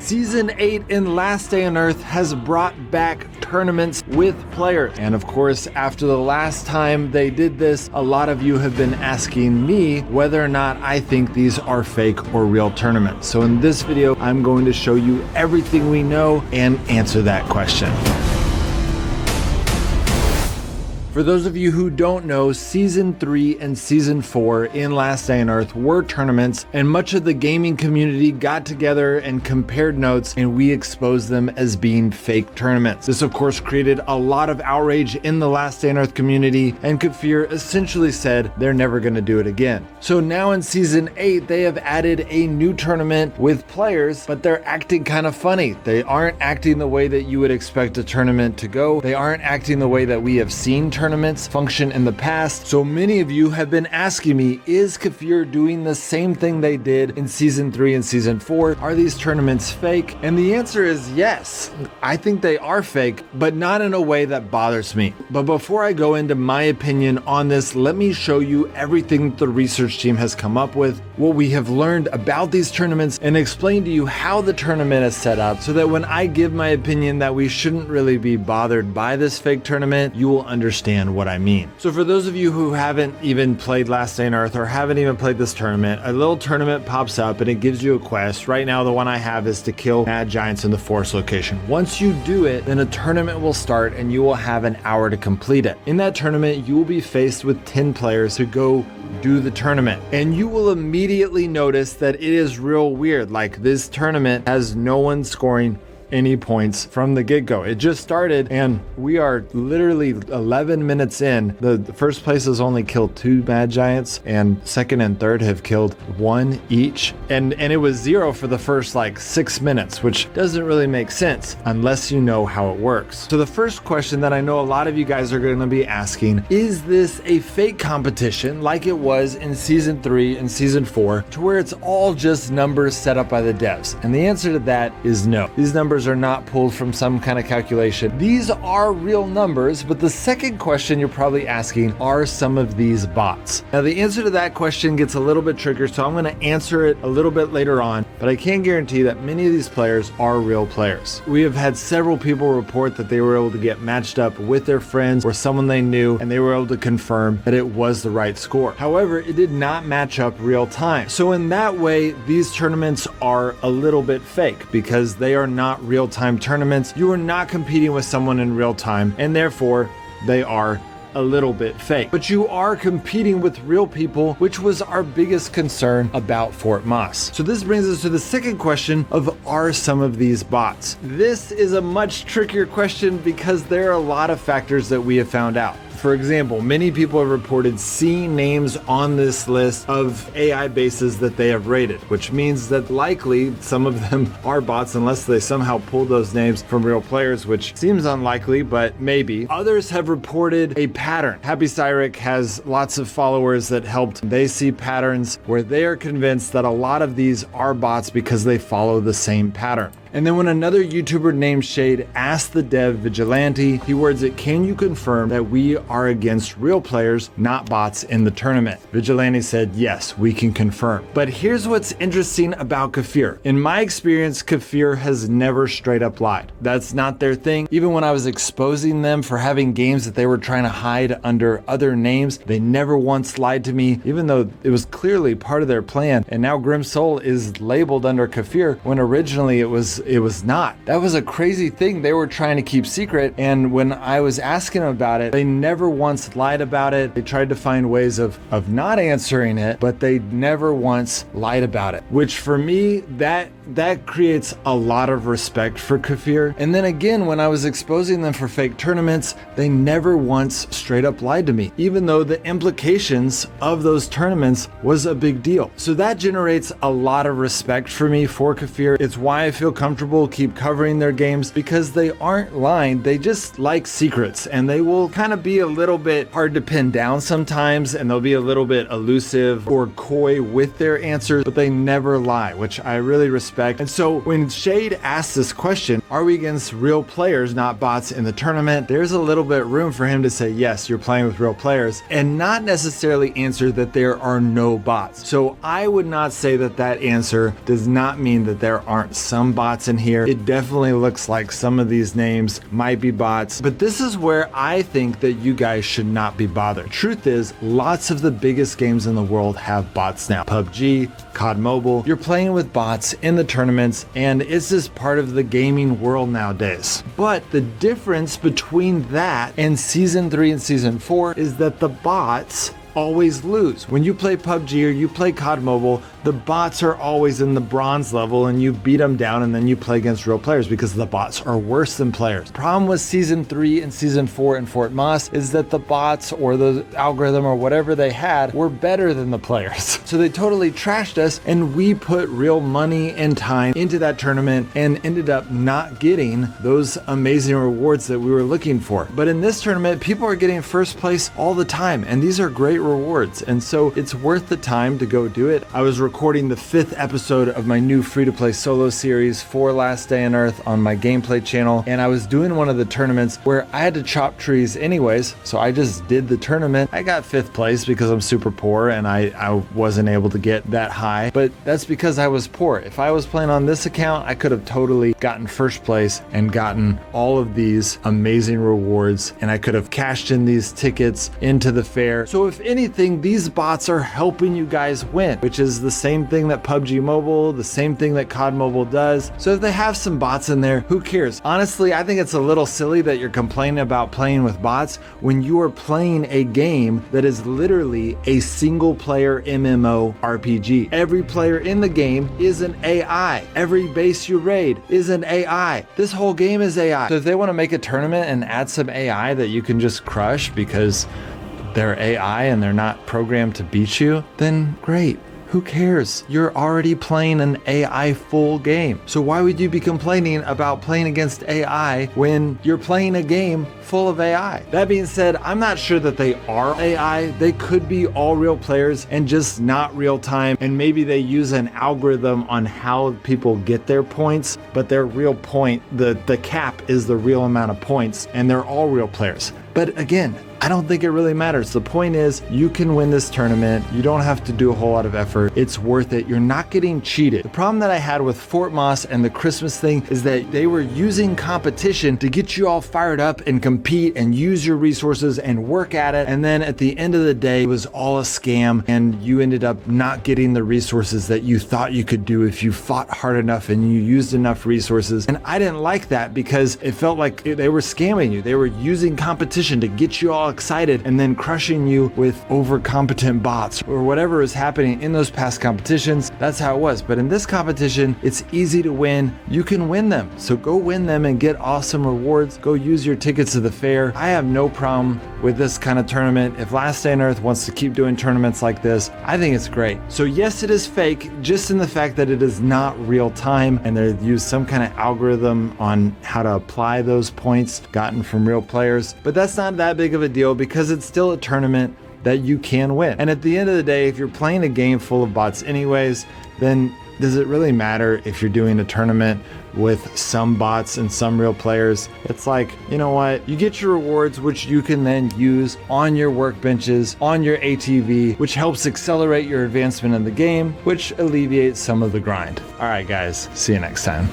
Season 8 in Last Day on Earth has brought back tournaments with players. And of course, after the last time they did this, a lot of you have been asking me whether or not I think these are fake or real tournaments. So in this video, I'm going to show you everything we know and answer that question. For those of you who don't know, Season 3 and Season 4 in Last Day on Earth were tournaments, and much of the gaming community got together and compared notes, and we exposed them as being fake tournaments. This of course created a lot of outrage in the Last Day on Earth community, and Kafir essentially said they're never going to do it again. So now in Season 8, they have added a new tournament with players, but they're acting kind of funny. They aren't acting the way that you would expect a tournament to go. They aren't acting the way that we have seen tournaments function in the past. So many of you have been asking me, is Kafir doing the same thing they did in Season 3 and Season 4? Are these tournaments fake? And the answer is yes. I think they are fake, but not in a way that bothers me. But before I go into my opinion on this, let me show you everything the research team has come up with, what we have learned about these tournaments, and explain to you how the tournament is set up so that when I give my opinion that we shouldn't really be bothered by this fake tournament, you will understand what I mean. So for those of you who haven't even played Last Day on Earth or haven't even played this tournament, a little tournament pops up and it gives you a quest. Right now, the one I have is to kill mad giants in the forest location. Once you do it, then a tournament will start and you will have an hour to complete it. In that tournament, you will be faced with 10 players to go do the tournament. And you will immediately notice that it is real weird. Like, this tournament has no one scoring any points from the get-go. It just started and we are literally 11 minutes in. The first place has only killed 2 mad giants, and second and third have killed 1 each, and it was 0 for the first like 6 minutes, which doesn't really make sense unless you know how it works. So the first question that I know a lot of you guys are going to be asking, is this a fake competition like it was in Season 3 and Season 4 to where it's all just numbers set up by the devs? And the answer to that is no. These numbers are not pulled from some kind of calculation. These are real numbers, but the second question you're probably asking, are some of these bots? Now the answer to that question gets a little bit trickier, so I'm going to answer it a little bit later on, but I can guarantee that many of these players are real players. We have had several people report that they were able to get matched up with their friends or someone they knew, and they were able to confirm that it was the right score. However, it did not match up real time. So in that way, these tournaments are a little bit fake because they are not real-time tournaments. You are not competing with someone in real time, and therefore they are a little bit fake. But you are competing with real people, which was our biggest concern about Fort Moss. So this brings us to the second question of, are some of these bots? This is a much trickier question because there are a lot of factors that we have found out. For example, many people have reported seeing names on this list of AI bases that they have rated, which means that likely some of them are bots unless they somehow pulled those names from real players, which seems unlikely, but maybe. Others have reported a pattern. Happy Cyric has lots of followers that helped. They see patterns where they are convinced that a lot of these are bots because they follow the same pattern. And then when another YouTuber named Shade asked the dev Vigilante, he words it, can you confirm that we are against real players, not bots in the tournament? Vigilante said, yes, we can confirm. But here's what's interesting about Kafir. In my experience, Kafir has never straight up lied. That's not their thing. Even when I was exposing them for having games that they were trying to hide under other names, they never once lied to me, even though it was clearly part of their plan. And now Grim Soul is labeled under Kafir when originally it was not. That was a crazy thing they were trying to keep secret, and when I was asking them about it, they never once lied about it. They tried to find ways of not answering it, but they never once lied about it, which for me, that creates a lot of respect for Kafir. And then again, when I was exposing them for fake tournaments, they never once straight up lied to me, even though the implications of those tournaments was a big deal. So that generates a lot of respect for me for Kafir. It's why I feel comfortable keep covering their games, because they aren't lying. They just like secrets, and they will kind of be a little bit hard to pin down sometimes, and they'll be a little bit elusive or coy with their answers, but they never lie, which I really respect. And so when Shade asked this question, are we against real players, not bots in the tournament? There's a little bit room for him to say, yes, you're playing with real players, and not necessarily answer that there are no bots. So I would not say that that answer does not mean that there aren't some bots in here. It definitely looks like some of these names might be bots, but this is where I think that you guys should not be bothered. Truth is, lots of the biggest games in the world have bots now. PUBG, COD Mobile, you're playing with bots in the tournaments, and it's just part of the gaming world nowadays. But the difference between that and Season 3 and Season 4 is that the bots always lose. When you play PUBG or you play COD Mobile, the bots are always in the bronze level and you beat them down and then you play against real players because the bots are worse than players. Problem with Season 3 and Season 4 in Fort Moss is that the bots or the algorithm or whatever they had were better than the players. So they totally trashed us, and we put real money and time into that tournament and ended up not getting those amazing rewards that we were looking for. But in this tournament, people are getting first place all the time, and these are great rewards, and so it's worth the time to go do it. I was recording the 5th episode of my new free-to-play solo series for Last Day on Earth on my gameplay channel, and I was doing one of the tournaments where I had to chop trees anyways, so I just did the tournament. I got 5th place because I'm super poor and I wasn't able to get that high, but that's because I was poor. If I was playing on this account, I could have totally gotten first place and gotten all of these amazing rewards, and I could have cashed in these tickets into the fair. So if anything, these bots are helping you guys win, which is the same thing that PUBG Mobile, the same thing that COD Mobile does. So if they have some bots in there, who cares? Honestly, I think it's a little silly that you're complaining about playing with bots when you are playing a game that is literally a single player MMO RPG. Every player in the game is an AI. Every base you raid is an AI. This whole game is AI. So if they want to make a tournament and add some AI that you can just crush because they're AI and they're not programmed to beat you, then great. Who cares? You're already playing an AI full game. So why would you be complaining about playing against AI when you're playing a game full of AI? That being said, I'm not sure that they are AI. They could be all real players and just not real time. And maybe they use an algorithm on how people get their points, but their real point, the cap is the real amount of points, and they're all real players. But again, I don't think it really matters. The point is, you can win this tournament. You don't have to do a whole lot of effort. It's worth it. You're not getting cheated. The problem that I had with Fort Moss and the Christmas thing is that they were using competition to get you all fired up and compete and use your resources and work at it. And then at the end of the day, it was all a scam, and you ended up not getting the resources that you thought you could do if you fought hard enough and you used enough resources. And I didn't like that because it felt like they were scamming you. They were using competition to get you all excited and then crushing you with overcompetent bots or whatever is happening in those past competitions. That's how it was. But in this competition, it's easy to win. You can win them. So go win them and get awesome rewards. Go use your tickets to the fair. I have no problem with this kind of tournament. If Last Day on Earth wants to keep doing tournaments like this, I think it's great. So yes, it is fake, just in the fact that it is not real time and they use some kind of algorithm on how to apply those points gotten from real players. But that's not that big of a deal because it's still a tournament that you can win. And at the end of the day, if you're playing a game full of bots anyways, then does it really matter if you're doing a tournament with some bots and some real players? It's like, you know what? You get your rewards, which you can then use on your workbenches, on your ATV, which helps accelerate your advancement in the game, which alleviates some of the grind. All right, guys, see you next time.